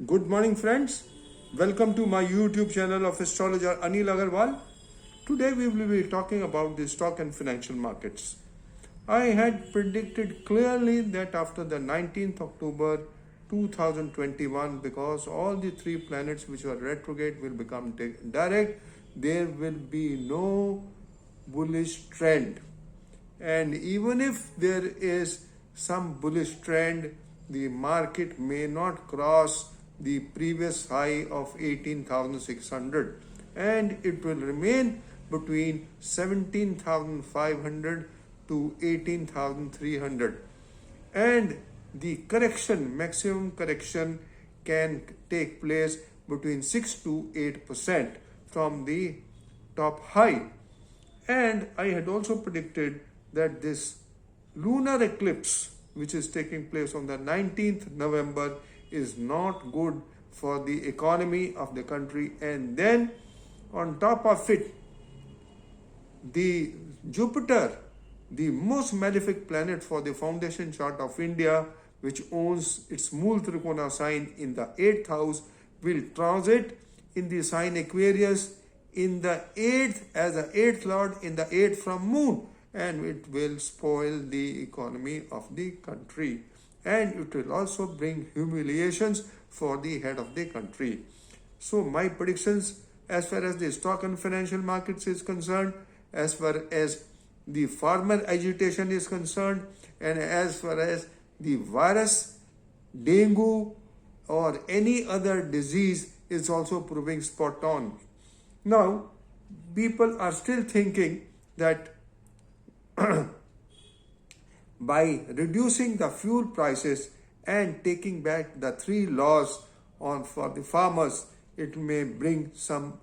Good morning, friends. Welcome to my YouTube channel of astrologer Anil Agarwal. Today we will be talking about the stock and financial markets. I had predicted clearly that after the 19th October 2021, because all the three planets which were retrograde will become direct, there will be no bullish trend. And even if there is some bullish trend, the market may not cross the previous high of 18,600 and it will remain between 17,500 to 18,300. And the correction, maximum correction, can take place between 6 to 8% from the top high. And I had also predicted that this lunar eclipse, which is taking place on the 19th November, is not good for the economy of the country. And then, on top of it, the Jupiter, the most malefic planet for the foundation chart of India, which owns its Mool Trikona sign in the 8th house, will transit in the sign Aquarius in the 8th as the 8th lord in the 8th from moon, and it will spoil the economy of the country, and it will also bring humiliations for the head of the country. So my predictions as far as the stock and financial markets is concerned, as far as the farmer agitation is concerned, and as far as the virus, dengue, or any other disease is also proving spot on. Now, people are still thinking that by reducing the fuel prices and taking back the three laws on for the farmers, it may bring some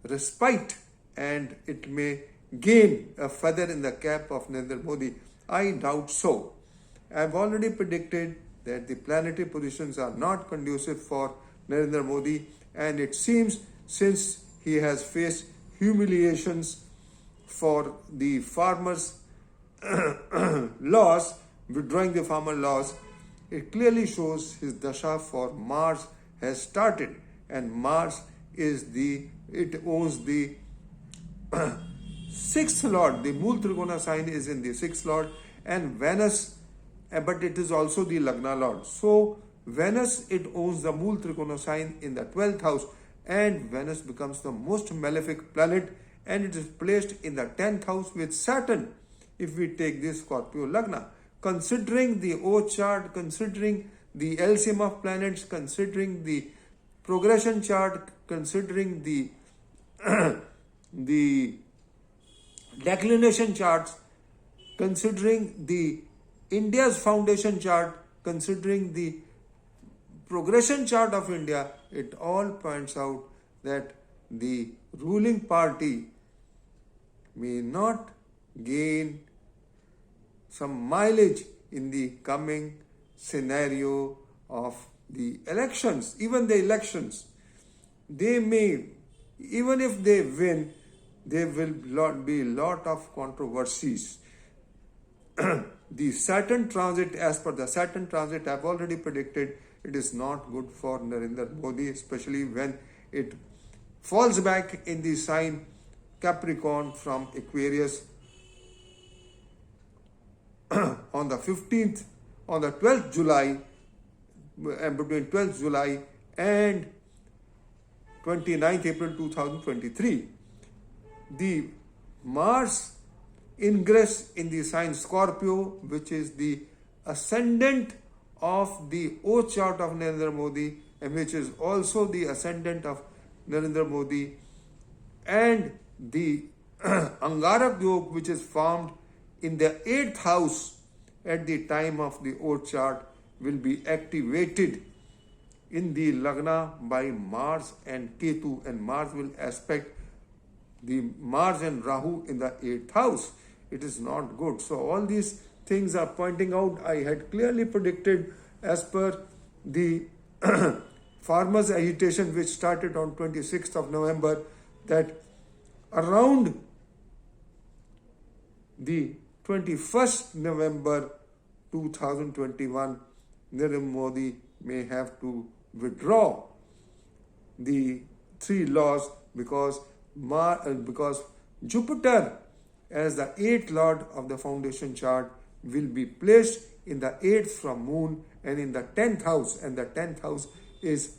respite and it may gain a feather in the cap of Narendra Modi. I doubt so. I've already predicted that the planetary positions are not conducive for Narendra Modi, and it seems since he has faced humiliations for the farmers' laws, withdrawing the farmer laws, it clearly shows his dasha for Mars has started, and Mars owns the sixth lord. The Mool Trikona sign is in the sixth lord, and Venus, but it is also the Lagna lord. So Venus, it owns the Mool Trikona sign in the 12th house, and Venus becomes the most malefic planet, and it is placed in the 10th house with Saturn if we take this Scorpio Lagna. Considering the O chart, considering the LCM of planets, considering the progression chart, considering the the declination charts, considering the India's foundation chart, considering the progression chart of India, it all points out that the ruling party may not gain some mileage in the coming scenario of the elections. Even the elections, they may, even if they win, there will be a lot of controversies. The Saturn transit, as per the Saturn transit, I've already predicted it is not good for Narendra Modi, especially when it falls back in the sign Capricorn from Aquarius on the 15th, on the 12th July, and between 12th July and 29th April 2023. The Mars ingress in the sign Scorpio, which is the ascendant of the O chart of Narendra Modi, and which is also the ascendant of Narendra Modi, and the Angarak Yog, which is formed in the 8th house at the time of the O chart, will be activated in the Lagna by Mars and Ketu, and Mars will aspect the Mars and Rahu in the 8th house. It is not good. So all these things are pointing out. I had clearly predicted, as per the farmers agitation which started on 26th of November, that around the 21st November 2021, Narendra Modi may have to withdraw the three laws because Jupiter as the eighth lord of the foundation chart will be placed in the eighth from moon and in the 10th house, and the 10th house is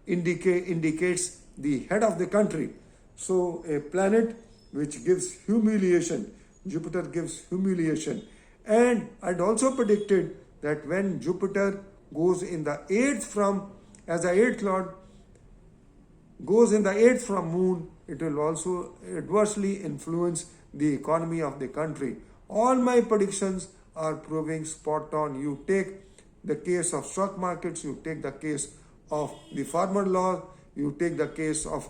indicates the head of the country. So a planet which gives humiliation, Jupiter gives humiliation. And I'd also predicted that when Jupiter goes in the eighth from as the eighth lord goes in the eighth from moon, it will also adversely influence the economy of the country. All my predictions are proving spot on. You take the case of stock markets, you take the case of the farmer law, you take the case of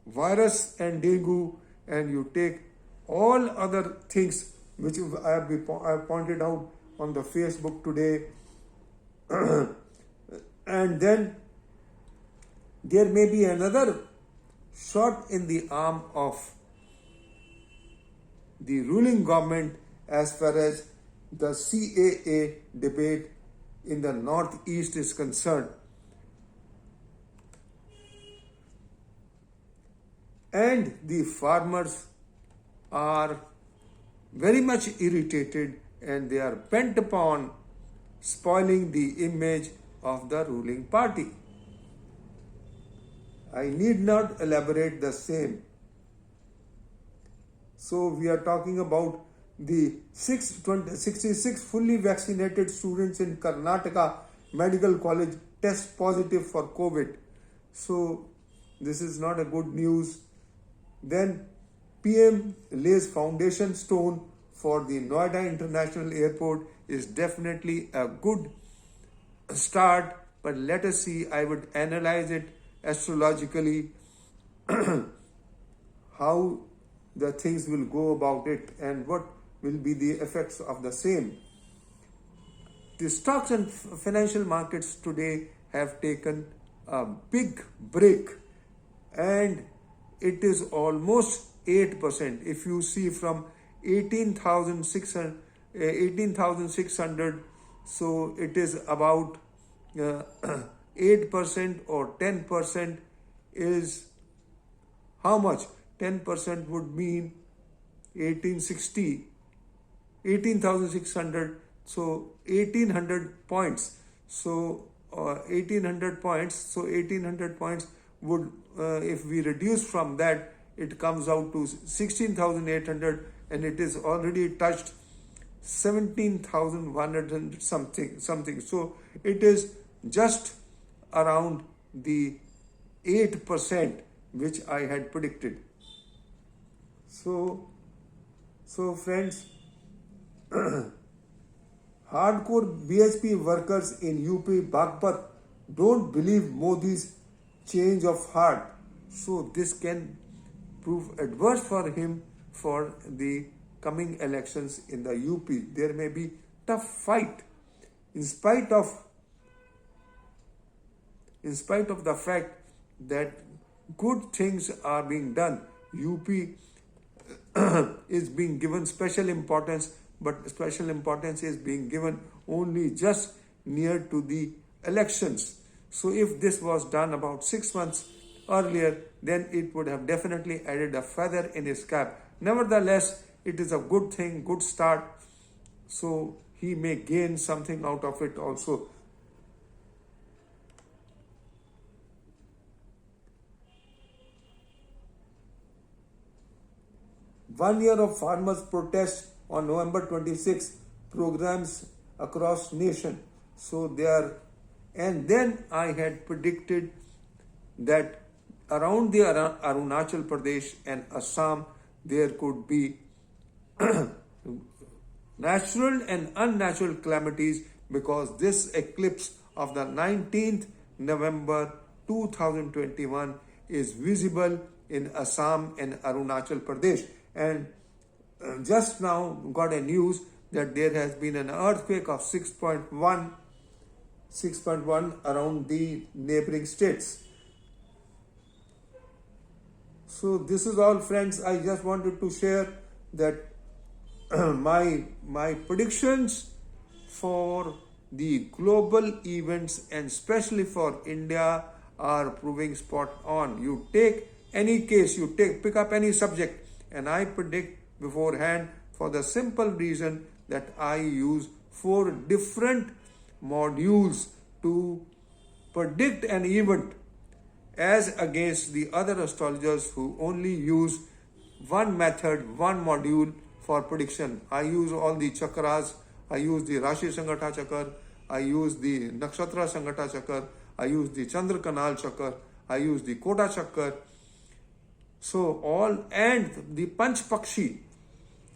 virus and dengue, and you take all other things which I have pointed out on the Facebook today. And then there may be another shot in the arm of the ruling government as far as the CAA debate in the Northeast is concerned. And the farmers are very much irritated and they are bent upon spoiling the image of the ruling party. I need not elaborate the same. So we are talking about the 66 fully vaccinated students in Karnataka Medical College test positive for COVID. So this is not a good news. Then PM lays foundation stone for the Noida International Airport is definitely a good start, but let us see. I would analyze it astrologically how the things will go about it and what will be the effects of the same. The stocks and financial markets today have taken a big break and it is almost 8%. If you see from 18,600, so it is about 8% or 10% is how much? 10% would mean 18,600, so 1800 points. So 1800 points, so 1800 points would, if we reduce from that, it comes out to 16,800 and it is already touched 17,100 something. So it is just around the 8% which I had predicted. So friends, hardcore BHP workers in UP Bagpat don't believe Modi's change of heart. So this can prove adverse for him for the coming elections in the UP. There may be tough fight in spite of the fact that good things are being done. UP is being given special importance, but special importance is being given only just near to the elections. So if this was done about 6 months earlier, then it would have definitely added a feather in his cap. Nevertheless, it is a good thing, good start. So he may gain something out of it also. One year of farmers' protest on November 26 programs across nation. So they are, and then I had predicted that around the Arunachal Pradesh and Assam there could be natural and unnatural calamities because this eclipse of the 19th November 2021 is visible in Assam and Arunachal Pradesh. And just now got a news that there has been an earthquake of 6.1 around the neighboring states. So this is all, friends. I just wanted to share that my predictions for the global events and especially for India are proving spot on. You take any case, pick up any subject, and I predict beforehand for the simple reason that I use 4 different modules to predict an event as against the other astrologers who only use one method, one module for prediction. I use all the chakras, I use the Rashi Sangata Chakra, I use the Nakshatra Sangata Chakra, I use the Chandra Kanal Chakra, I use the Kota Chakra. So all, and the Panch Pakshi.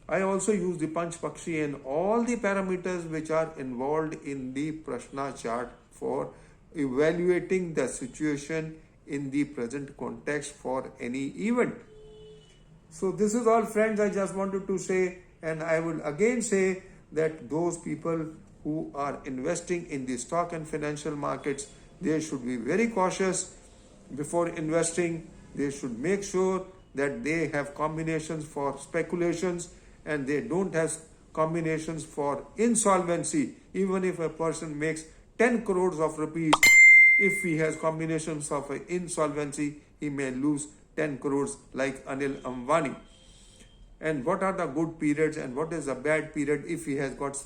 I also use the Panch Pakshi and all the parameters which are involved in the Prashna chart for evaluating the situation in the present context for any event. So this is all, friends, I just wanted to say, and I will again say that those people who are investing in the stock and financial markets, they should be very cautious before investing. They should make sure that they have combinations for speculations and they don't have combinations for insolvency. Even if a person makes 10 crores of rupees, if he has combinations of insolvency, he may lose 10 crores like Anil Ambani. And what are the good periods and what is the bad period? If he has got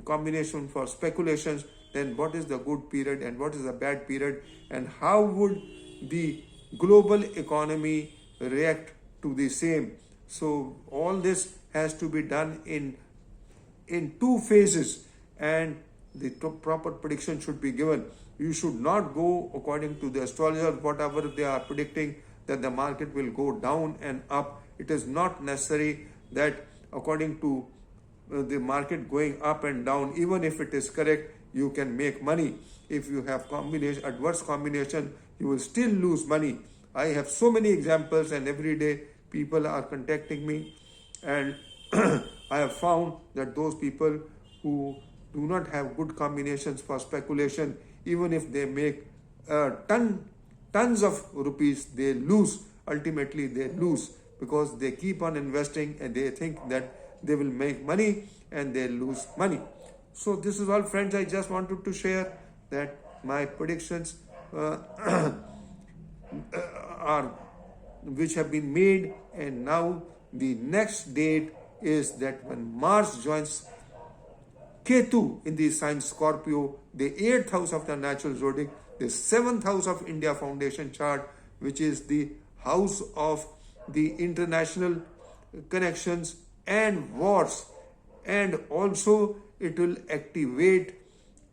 combination for speculations, then what is the good period and what is the bad period, and how would the global economy react to the same? So all this has to be done in 2 phases, and the proper prediction should be given. You should not go according to the astrologer, whatever they are predicting that the market will go down and up. It is not necessary that according to the market going up and down, even if it is correct, you can make money. If you have adverse combination, you will still lose money. I have so many examples, and every day people are contacting me, and I have found that those people who do not have good combinations for speculation, even if they make tons of rupees, they lose. Ultimately, they lose because they keep on investing and they think that they will make money and they lose money. So this is all, friends. I just wanted to share that my predictions are which have been made, and now the next date is that when Mars joins Ketu in the sign Scorpio, the 8th house of the natural zodiac, the 7th house of India Foundation chart, which is the house of the international connections and wars, and also it will activate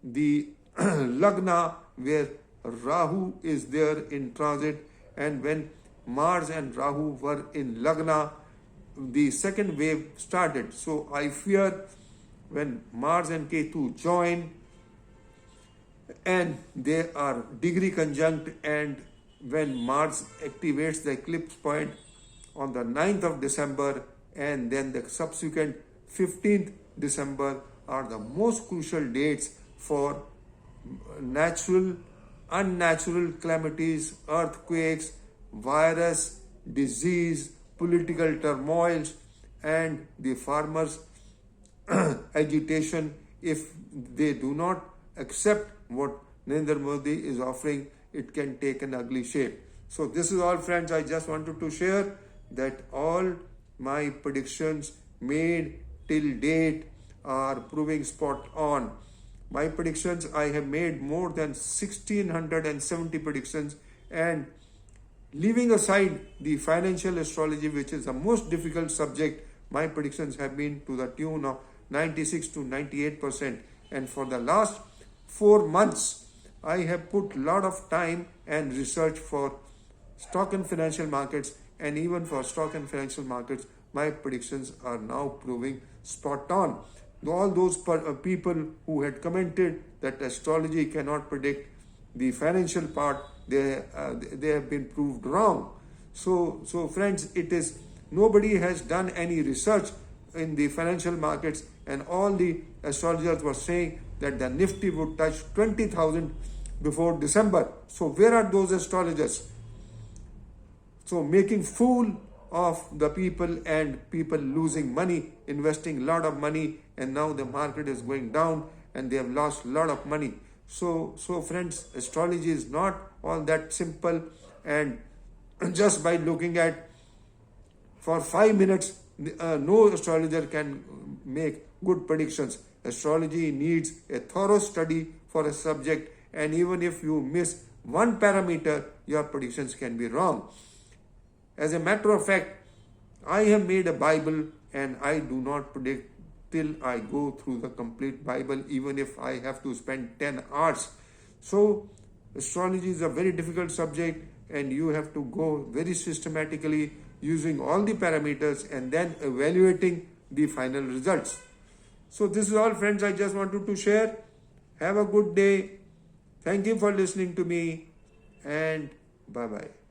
the Lagna where Rahu is there in transit, and when Mars and Rahu were in Lagna, the second wave started. So I fear when Mars and Ketu join and they are degree conjunct, and when Mars activates the eclipse point on the 9th of December and then the subsequent 15th December are the most crucial dates for natural, unnatural calamities, earthquakes, virus, disease, political turmoils, and the farmers' agitation. If they do not accept what Narendra Modi is offering, it can take an ugly shape. So this is all, friends. I just wanted to share that all my predictions made till date are proving spot on. My predictions, I have made more than 1670 predictions, and leaving aside the financial astrology, which is the most difficult subject, my predictions have been to the tune of 96 to 98%. And for the last 4 months, I have put a lot of time and research for stock and financial markets, and even for stock and financial markets, my predictions are now proving spot on. All those people who had commented that astrology cannot predict the financial part, they have been proved wrong. So friends, it is nobody has done any research in the financial markets, and all the astrologers were saying that the Nifty would touch 20,000 before December. So where are those astrologers? So making fool of the people, and people losing money, investing a lot of money, and now the market is going down, and they have lost a lot of money. So friends, astrology is not all that simple, and just by looking at for 5 minutes, no astrologer can make good predictions. Astrology needs a thorough study for a subject, and even if you miss one parameter, your predictions can be wrong. As a matter of fact, I have made a Bible and I do not predict till I go through the complete Bible, even if I have to spend 10 hours. So, astrology is a very difficult subject, and you have to go very systematically using all the parameters and then evaluating the final results. So, this is all, friends, I just wanted to share. Have a good day. Thank you for listening to me, and bye bye.